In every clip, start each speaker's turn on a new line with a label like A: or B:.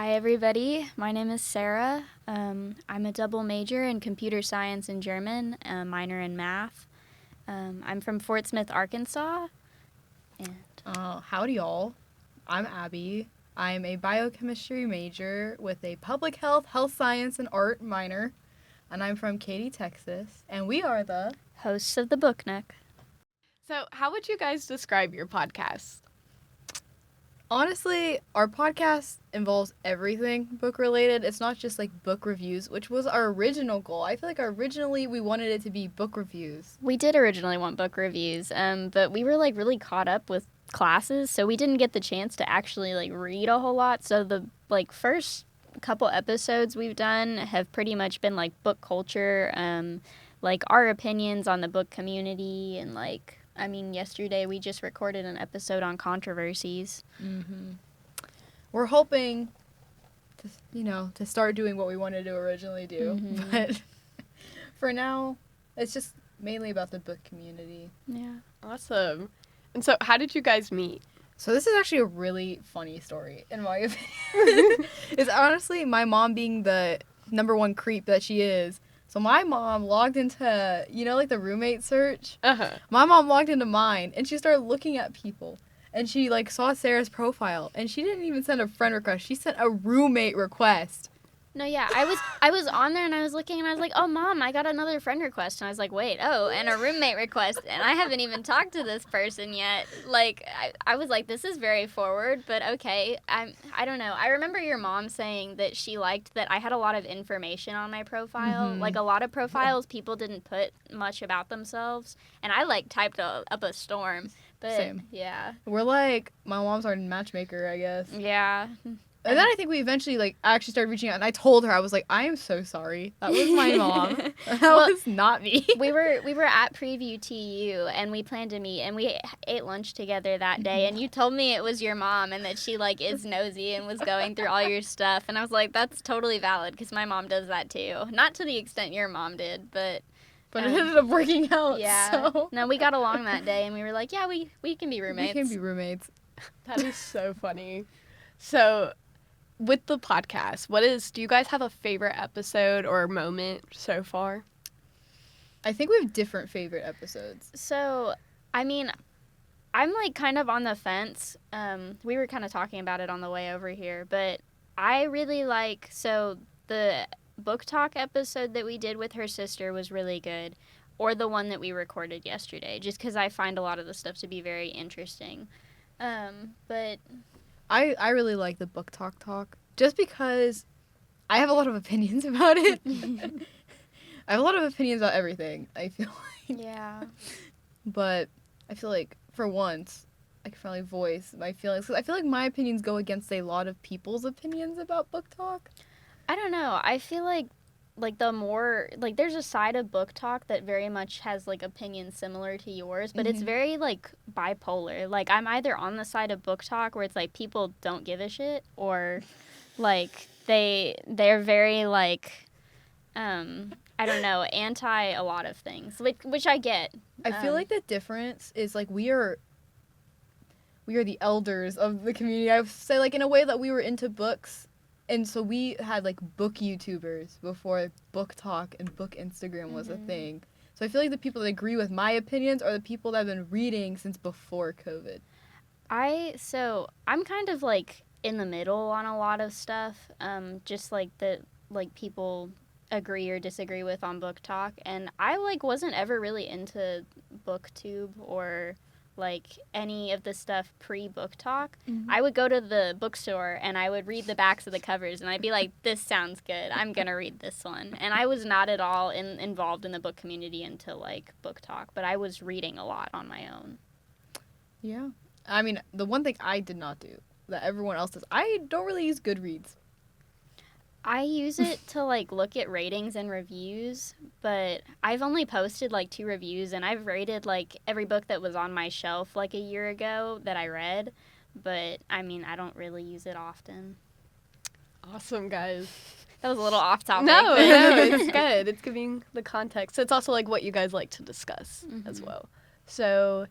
A: Hi, everybody. My name is Sarah. I'm a double major in computer science and German, a minor in math. I'm from Fort Smith, Arkansas. And
B: Howdy, y'all. I'm Abby. I'm a biochemistry major with a public health, health science, and art minor. And I'm from Katy, Texas. And we are the
A: hosts of the Book Nook.
C: So, how would you guys describe your podcast?
B: Honestly, our podcast involves everything book related. It's not just like book reviews, which was our original goal. I feel like originally we wanted it to be book reviews.
A: We did originally want book reviews, but we were like really caught up with classes, so we didn't get the chance to actually like read a whole lot. So the first couple episodes we've done have pretty much been like book culture, like our opinions on the book community, and yesterday we just recorded an episode on controversies.
B: Mm-hmm. We're hoping to start doing what we wanted to originally do, but for now, it's just mainly about the book community.
A: Yeah.
C: Awesome. And so, how did you guys meet?
B: So this is actually a really funny story, in my opinion. It's honestly my mom being the number one creep that she is. So my mom logged into, the roommate search.
C: Uh-huh.
B: My mom logged into mine, and she started looking at people. And she, saw Sarah's profile. And she didn't even send a friend request. She sent a roommate request.
A: No, yeah, I was on there and I was looking and I was like, oh, Mom, I got another friend request. And I was like, wait, and a roommate request. And I haven't even talked to this person yet. I was like, this is very forward, but okay. I don't know. I remember your mom saying that she liked that I had a lot of information on my profile.
B: Mm-hmm.
A: Like, a lot of profiles, people didn't put much about themselves. And I, typed up a storm. But,
B: Same.
A: Yeah.
B: We're my mom's our matchmaker, I guess.
A: Yeah.
B: And then I think we eventually, actually started reaching out, and I told her, I was like, I am so sorry. That was my mom. That was not me.
A: we were at Preview TU, and we planned to meet, and we ate lunch together that day, and you told me it was your mom, and that she, is nosy and was going through all your stuff, and I was like, that's totally valid, because my mom does that, too. Not to the extent your mom did, but
B: it ended up working out,
A: yeah.
B: So.
A: No, we got along that day, and we were like, yeah, we can be roommates.
B: We can be roommates.
C: That is so funny. So, with the podcast, do you guys have a favorite episode or moment so far?
B: I think we have different favorite episodes.
A: So, I'm kind of on the fence. We were kind of talking about it on the way over here, but I really the book talk episode that we did with her sister was really good, or the one that we recorded yesterday, just because I find a lot of the stuff to be very interesting. But
B: I really like the book talk, just because I have a lot of opinions about it. I have a lot of opinions about everything, I feel like.
A: Yeah.
B: But I feel like, for once, I can finally voice my feelings. Because I feel like my opinions go against a lot of people's opinions about book talk.
A: I don't know. I feel like the more, there's a side of book talk that very much has, opinions similar to yours, but it's very, bipolar. I'm either on the side of book talk where it's, people don't give a shit, or, they're very, I don't know, anti a lot of things, which I get.
B: I feel like the difference is, we are the elders of the community. I would say, in a way that we were into books. And so we had, book YouTubers before book talk and book Instagram was a thing. So I feel like the people that agree with my opinions are the people that have been reading since before COVID.
A: I'm kind of, in the middle on a lot of stuff, just, that, people agree or disagree with on book talk. And I, wasn't ever really into BookTube or any of the stuff pre-book talk. I would go to the bookstore and I would read the backs of the covers and I'd be like, this sounds good, I'm gonna read this one. And I was not at all involved in the book community until book talk, but I was reading a lot on my own.
B: Yeah. I mean, the one thing I did not do that everyone else does, I don't really use Goodreads.
A: I use it to, look at ratings and reviews, but I've only posted, 2 reviews, and I've rated, every book that was on my shelf, a year ago that I read, but, I don't really use it often.
C: Awesome, guys.
A: That was a little off topic.
C: No, it's good. It's giving the context. It's also, what you guys like to discuss as well. So,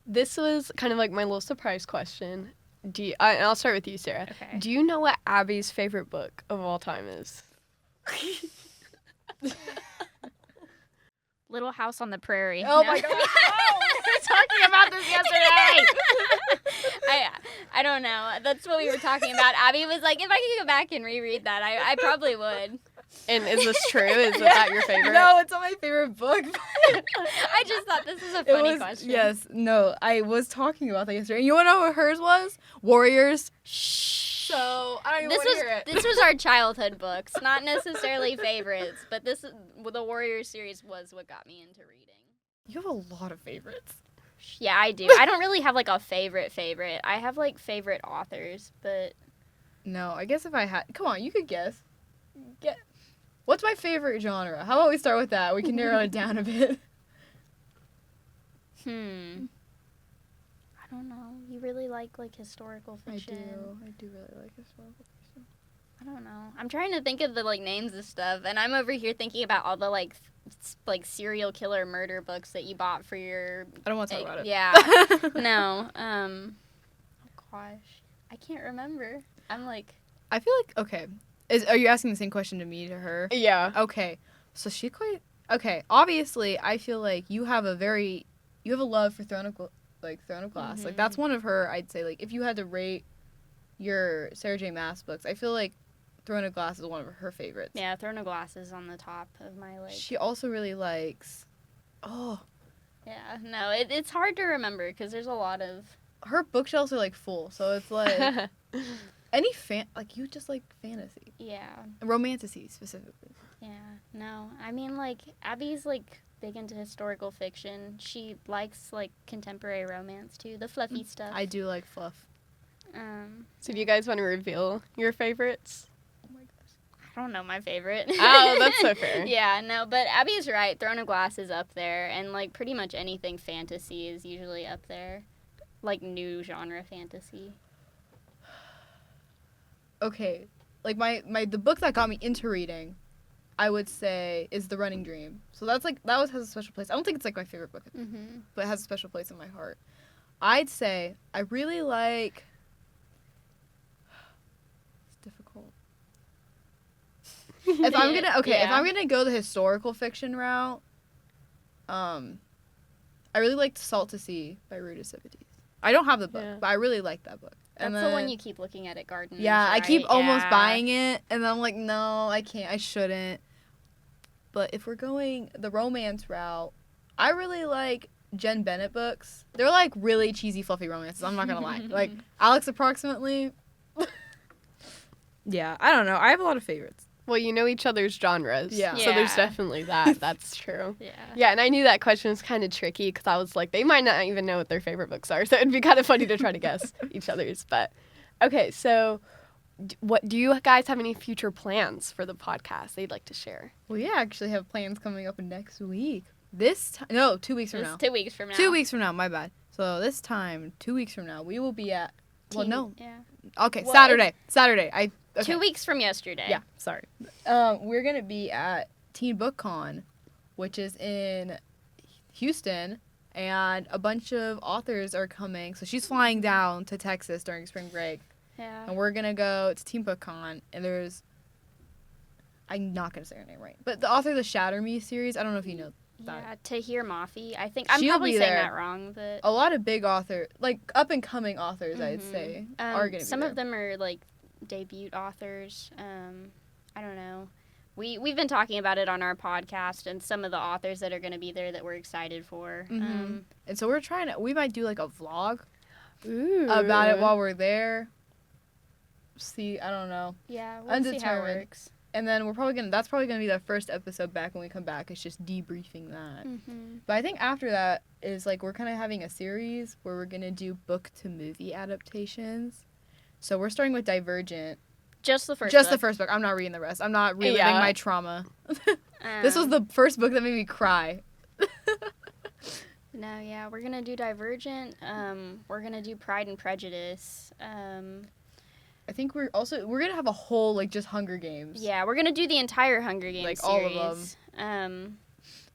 C: this was kind of, my little surprise question. And I'll start with you, Sarah.
A: Okay.
C: Do you know what Abby's favorite book of all time is?
A: Little House on the Prairie.
B: Oh
A: No.
B: my God.
A: we were talking about this yesterday. I don't know. That's what we were talking about. Abby was like, if I could go back and reread that, I probably would.
C: And is this true? Is that your favorite?
B: No, it's not my favorite book.
A: I just thought this was a funny question.
B: Yes, no, I was talking about that yesterday. You want to know what hers was? Warriors. So I don't even want to hear it.
A: This was our childhood books, not necessarily favorites, but the Warriors series was what got me into reading.
B: You have a lot of favorites.
A: Yeah, I do. I don't really have like a favorite. I have like favorite authors, but
B: No, I guess if I had, come on, you could guess. What's my favorite genre? How about we start with that? We can narrow it down a bit.
A: I don't know. You really like historical fiction.
B: I do really like historical fiction.
A: I don't know. I'm trying to think of the like names of stuff, and I'm over here thinking about all the like serial killer murder books that you bought for your.
B: I don't want to talk about it.
A: Yeah. No. Oh gosh, I can't remember. I'm like.
B: I feel like okay. Are you asking the same question to me to her?
C: Yeah.
B: Okay. So she quite okay. Obviously, I feel like you have a love for Throne of Glass.
A: Mm-hmm.
B: Like that's one of her. I'd say like if you had to rate your Sarah J. Maas books, I feel like Throne of Glass is one of her favorites.
A: Yeah, Throne of Glass is on the top of my list.
B: She also really likes. Oh,
A: Yeah. No, it's hard to remember because there's a lot of.
B: her bookshelves are like full, so it's like any like you just like fantasy,
A: Yeah.
B: romantasy specifically.
A: Yeah. No, I mean like Abby's like big into historical fiction. She likes like contemporary romance too, the fluffy stuff.
B: I do like fluff.
C: So do you guys want to reveal your favorites?
B: Oh my gosh.
A: I don't know my favorite.
C: Oh, that's so fair.
A: Yeah, no, but Abby's right. Throne of Glass is up there, and like pretty much anything fantasy is usually up there, like new genre fantasy.
B: Okay, like the book that got me into reading, I would say is The Running Dream. So that's like has a special place. I don't think it's like my favorite book,
A: Mm-hmm.
B: but it has a special place in my heart. I'd say I really like. It's difficult. If I'm gonna go the historical fiction route, I really liked Salt to Sea by Ruta Sepetys. I don't have the book,
C: Yeah.
B: but I really like that book.
A: That's the one you keep looking at Gardens.
B: Yeah, I keep
A: right?
B: almost
A: Yeah.
B: buying it, and then I'm like, no, I can't, I shouldn't. But if we're going the romance route, I really like Jen Bennett books. They're like really cheesy, fluffy romances. I'm not gonna lie. Like Alex Approximately. Yeah, I don't know. I have a lot of favorites.
C: Well, you know each other's genres.
B: Yeah.
C: So there's
A: Yeah.
C: definitely that. That's true.
A: Yeah.
C: Yeah, and I knew that question was kind of tricky because I was like, they might not even know what their favorite books are, so it'd be kind of funny to try to guess each other's. But okay, so what do you guys have any future plans for the podcast they'd like to share?
B: We actually have plans coming up next week. 2 weeks from
A: It's
B: now.
A: 2 weeks from now.
B: 2 weeks from now. My bad. So this time, 2 weeks from now, we will be at. Well, no.
A: Yeah.
B: Okay,
A: Well,
B: Saturday. Okay.
A: 2 weeks from yesterday.
B: Yeah, sorry. We're gonna be at Teen Book Con, which is in Houston, and a bunch of authors are coming. So she's flying down to Texas during spring break,
A: Yeah.
B: and we're gonna go to Teen Book Con. And I'm not gonna say her name right, but the author of the Shatter Me series. I don't know if you know that.
A: Yeah, Tahir Mafi. I think I'm
B: She'll
A: probably
B: be
A: saying
B: there.
A: that wrong, but
B: A lot of big authors, like up and coming authors, I'd
A: Mhm.
B: say, are gonna be
A: some
B: there.
A: of them are like debut authors. I don't know. We've been talking about it on our podcast, and some of the authors that are going to be there that we're excited for.
B: Mhm. And so we might do like a vlog
C: Ooh.
B: about it while we're there. See, I don't know.
A: Yeah, we'll see how it
B: Undetermined.
A: works.
B: And then that's probably gonna be the first episode back when we come back. It's just debriefing that.
A: Mm-hmm.
B: But I think after that is like we're kind of having a series where we're gonna do book to movie adaptations. So we're starting with Divergent.
A: Just the first.
B: Just the
A: book.
B: first book. I'm not reading the rest. I'm not reliving
C: Yeah.
B: my trauma. This was
A: Um,
B: the first book that made me cry.
A: No, yeah, we're gonna do Divergent. We're gonna do Pride and Prejudice.
B: I think we're gonna have a whole like just Hunger Games.
A: Yeah, we're gonna do the entire Hunger Games
B: Like,
A: series.
B: all of
A: them.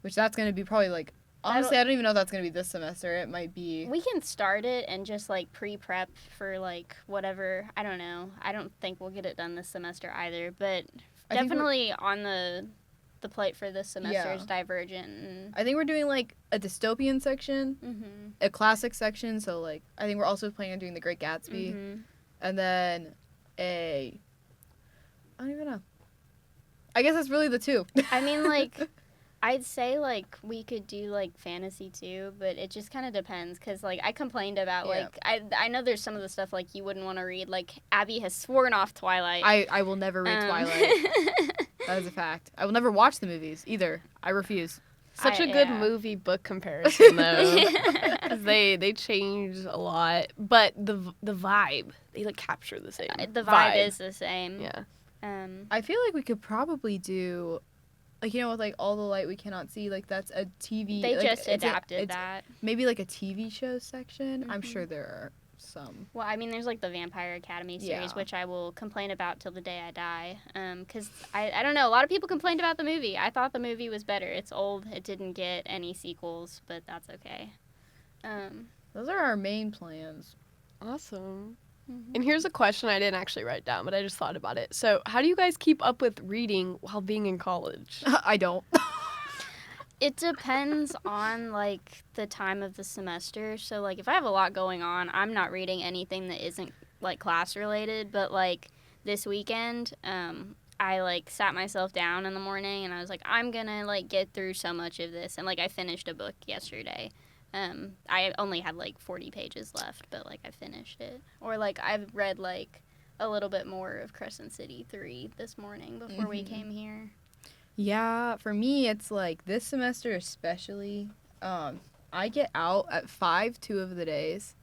B: Which that's gonna be probably like Honestly, I don't even know if that's going to be this semester. It might be.
A: We can start it and just like pre-prep for like whatever. I don't know. I don't think we'll get it done this semester either, but
B: I think
A: definitely on the plate for this semester
B: Yeah.
A: is Divergent. And,
B: I think we're doing like a dystopian section, a classic section. So like, I think we're also planning on doing The Great Gatsby, and then I don't even know. I guess that's really the two.
A: I mean, like, I'd say like we could do like fantasy too, but it just kind of depends because like I complained about
B: Yeah.
A: like I know there's some of the stuff like you wouldn't want to read. Like Abby has sworn off Twilight.
B: I will never read Twilight. That is a fact. I will never watch the movies either. I refuse.
C: Such a good movie book comparison though, because they change a lot, but the vibe they like capture the same.
A: The vibe is the same.
C: Yeah.
B: I feel like we could probably do, like, you know, with like All the Light We Cannot See, like that's a TV.
A: They
B: like,
A: just adapted that.
B: Maybe like a TV show section. I'm sure there are some.
A: Well, I mean, there's like the Vampire Academy series,
B: Yeah.
A: which I will complain about till the day I die. Because I don't know, a lot of people complained about the movie. I thought the movie was better. It's old. It didn't get any sequels, but that's okay.
B: Those are our main plans.
C: Awesome. And here's a question I didn't actually write down, but I just thought about it. So, how do you guys keep up with reading while being in college?
B: I don't.
A: It depends on like the time of the semester. So like if I have a lot going on, I'm not reading anything that isn't like class related. But like this weekend, I like sat myself down in the morning and I was like, I'm gonna like get through so much of this. And like I finished a book yesterday. I only had like 40 pages left, but like I finished it. Or like I've read like a little bit more of Crescent City 3 this morning before we came here.
B: Yeah, for me, it's like this semester especially. I get out at 5 2 of the days.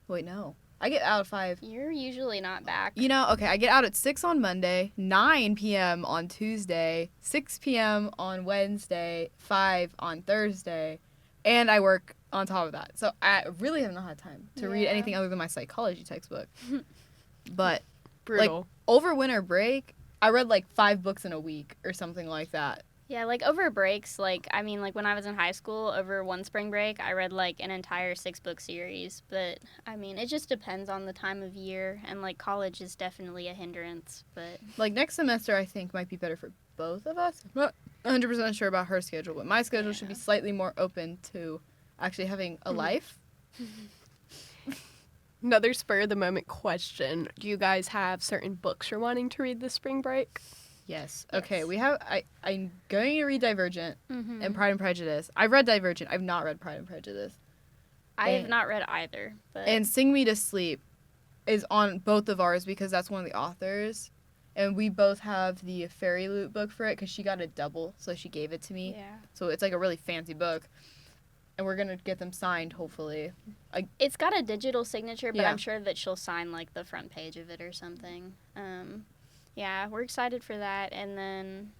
B: Wait, no. I get out at 5.
A: You're usually not back.
B: You know, okay, I get out at 6 on Monday, 9 p.m. on Tuesday, 6 p.m. on Wednesday, 5 on Thursday, and I work on top of that. So I really have not had time to read anything other than my psychology textbook. But
C: Brutal.
B: like over winter break, I read like 5 books in a week or something like that.
A: Yeah, like over breaks, like, I mean, like when I was in high school, over one spring break, I read like an entire 6-book series. But, I mean, it just depends on the time of year. And like college is definitely a hindrance. But
B: Like next semester, I think might be better for both of us. I'm not 100% sure about her schedule, but my schedule should be slightly more open to actually having a life.
C: Another spur of the moment question. Do you guys have certain books you're wanting to read this spring break?
B: Yes. Okay, we have. I'm going to read Divergent
A: mm-hmm.
B: and Pride and Prejudice. I've read Divergent. I've not read Pride and Prejudice.
A: I have
B: and-
A: not read either. But
B: And Sing Me to Sleep is on both of ours because that's one of the authors. And we both have the Fairy Loot book for it because she got a double, so she gave it to me.
A: yeah.
B: So it's like a really fancy book. And we're going to get them signed, hopefully.
A: It's got a digital signature, but
B: Yeah.
A: I'm sure that she'll sign like the front page of it or something. Yeah, we're excited for that. And then,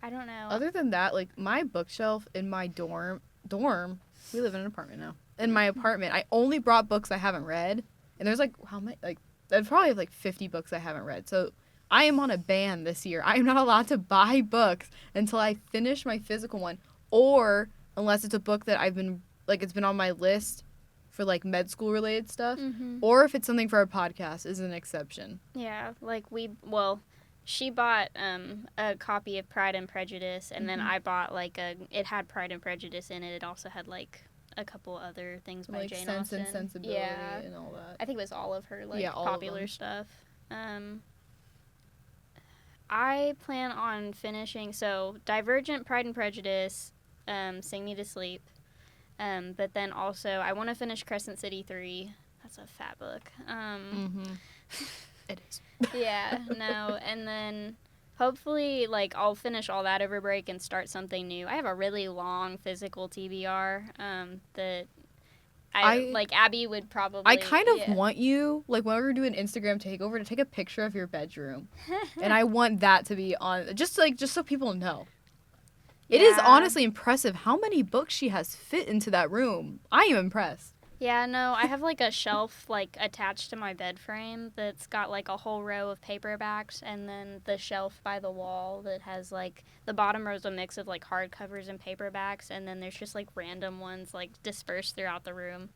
A: I don't know.
B: Other than that, like my bookshelf in my dorm, we live in an apartment now. In my apartment, I only brought books I haven't read. And there's like, how many? Like, I probably have like 50 books I haven't read. So I am on a ban this year. I am not allowed to buy books until I finish my physical one, or unless it's a book that I've been, like, it's been on my list for like med school related stuff,
A: Mm-hmm.
B: or if it's something for our podcast is an exception.
A: Yeah, like she bought a copy of Pride and Prejudice, and then I bought like it had Pride and Prejudice in it. It also had like a couple other things by
B: Like
A: Jane
B: Sense
A: Austen.
B: and Sensibility
A: Yeah,
B: and all that.
A: I think it was all of her like
B: Yeah, all of
A: popular
B: them.
A: stuff. I plan on finishing Divergent, Pride and Prejudice, Sing Me to Sleep, but then also I want to finish Crescent City 3. That's a fat book.
B: It is.
A: Yeah, no, and then hopefully, like, I'll finish all that over break and start something new. I have a really long physical TBR that like Abby would probably.
B: I kind of want you, like, when we do an Instagram takeover, to take a picture of your bedroom, and I want that to be on, just so people know. It is
A: Yeah.
B: honestly impressive how many books she has fit into that room. I am impressed.
A: Yeah, no, I have like a shelf like attached to my bed frame that's got like a whole row of paperbacks, and then the shelf by the wall that has like the bottom row is a mix of like hardcovers and paperbacks, and then there's just like random ones like dispersed throughout the room.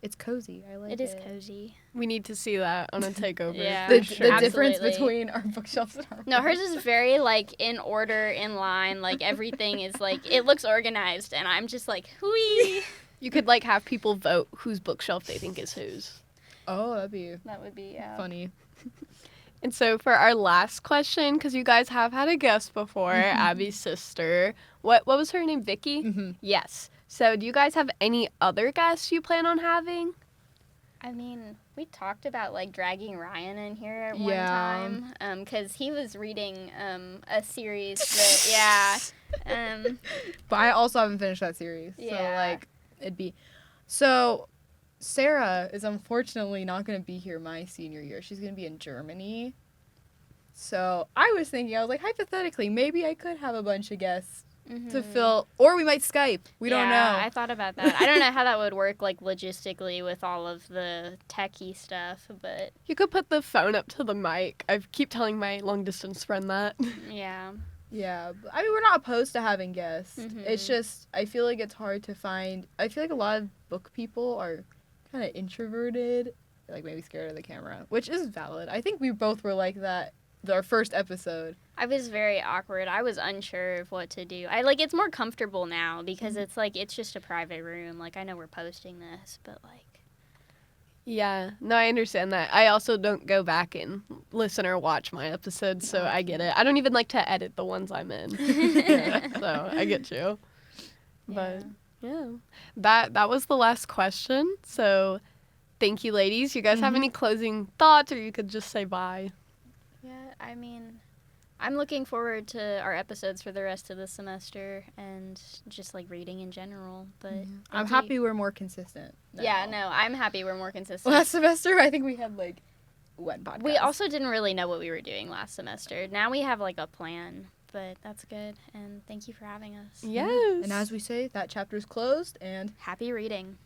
B: It's cozy. I like
A: It is cozy.
C: We need to see that on a takeover.
A: Yeah.
C: for
B: The
C: sure.
B: difference
A: Absolutely.
B: between our bookshelves and our
A: No, hers is very like in order, in line, like everything is like it looks organized, and I'm just like, whee.
C: You could like have people vote whose bookshelf they think is whose.
B: Oh, that'd be
A: That would be
B: funny.
C: And so for our last question, because you guys have had a guest before, Abby's sister. What was her name? Vicky?
B: Mm-hmm.
C: Yes. So do you guys have any other guests you plan on having?
A: I mean, we talked about like dragging Ryan in here at
B: Yeah.
A: one time, because he was reading a series that
B: But I also haven't finished that series. So,
A: Yeah.
B: like, it'd be. So, Sarah is unfortunately not going to be here my senior year. She's going to be in Germany. So, I was thinking, I was like, hypothetically, maybe I could have a bunch of guests to fill. Or we might Skype. We don't know.
A: I thought about that. I don't know how that would work like logistically with all of the techie stuff, but
C: You could put the phone up to the mic. I keep telling my long distance friend that.
A: yeah.
B: Yeah, but, I mean, we're not opposed to having guests.
A: Mhm.
B: It's just, I feel like it's hard to find. I feel like a lot of book people are kind of introverted, like maybe scared of the camera, which is valid. I think we both were like that our first episode.
A: I was very awkward. I was unsure of what to do. I like it's more comfortable now because it's like it's just a private room. Like I know we're posting this, but like
C: Yeah, no, I understand that. I also don't go back and listen or watch my episodes, so I get it. I don't even like to edit the ones I'm in. So I get you. But yeah, that was the last question. So thank you, ladies. You guys have any closing thoughts, or you could just say bye?
A: yeah, I mean, I'm looking forward to our episodes for the rest of the semester and just like reading in general. But
B: I'm
A: thank you.
B: happy we're more consistent.
A: Yeah,
B: now.
A: no, I'm happy we're more consistent.
B: Last semester, I think we had like one podcast.
A: We also didn't really know what we were doing last semester. Now we have like a plan, but that's good. And thank you for having us.
C: Yes.
B: And as we say, that chapter's closed and
A: Happy reading.